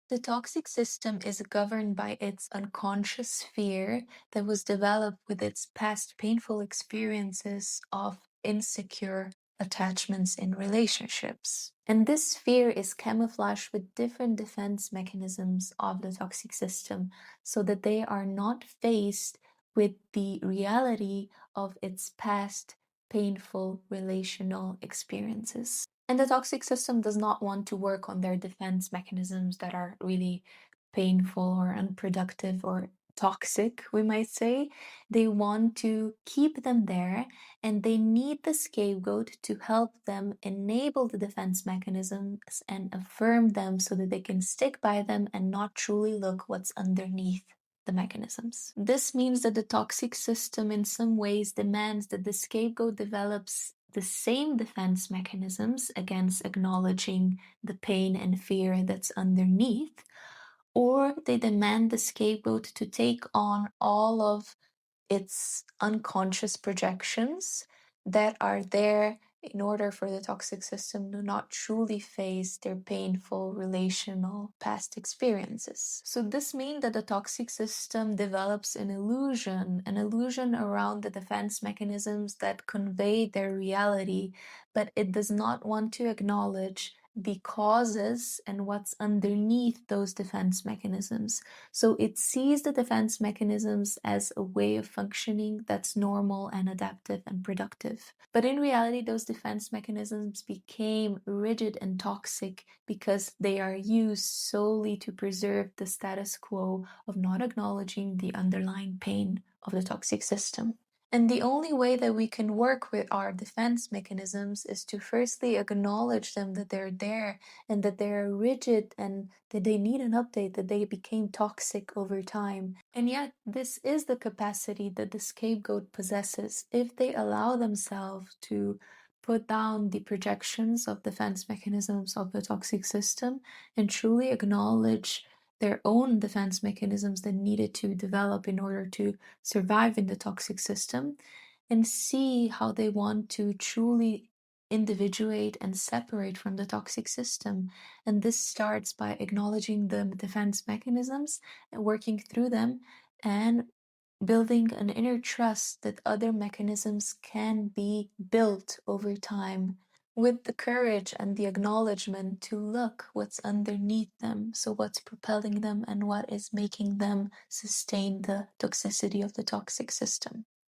The toxic system is governed by its unconscious fear that was developed with its past painful experiences of insecure attachments in relationships. And this fear is camouflaged with different defense mechanisms of the toxic system so that they are not faced with the reality of its past painful relational experiences. And the toxic system does not want to work on their defense mechanisms that are really painful or unproductive or toxic, we might say. They want to keep them there, and they need the scapegoat to help them enable the defense mechanisms and affirm them so that they can stick by them and not truly look what's underneath the mechanisms. This means that the toxic system, in some ways, demands that the scapegoat develops the same defense mechanisms against acknowledging the pain and fear that's underneath, or they demand the scapegoat to take on all of its unconscious projections that are there in order for the toxic system to not truly face their painful relational past experiences. So this means that the toxic system develops an illusion around the defense mechanisms that convey their reality, but it does not want to acknowledge the causes and what's underneath those defense mechanisms. So it sees the defense mechanisms as a way of functioning that's normal and adaptive and productive. But in reality, those defense mechanisms became rigid and toxic because they are used solely to preserve the status quo of not acknowledging the underlying pain of the toxic system. And the only way that we can work with our defense mechanisms is to firstly acknowledge them, that they're there and that they're rigid and that they need an update, that they became toxic over time. And yet, this is the capacity that the scapegoat possesses if they allow themselves to put down the projections of defense mechanisms of the toxic system and truly acknowledge their own defense mechanisms that needed to develop in order to survive in the toxic system, and see how they want to truly individuate and separate from the toxic system. And this starts by acknowledging the defense mechanisms and working through them and building an inner trust that other mechanisms can be built over time with the courage and the acknowledgement to look what's underneath them, so what's propelling them and what is making them sustain the toxicity of the toxic system.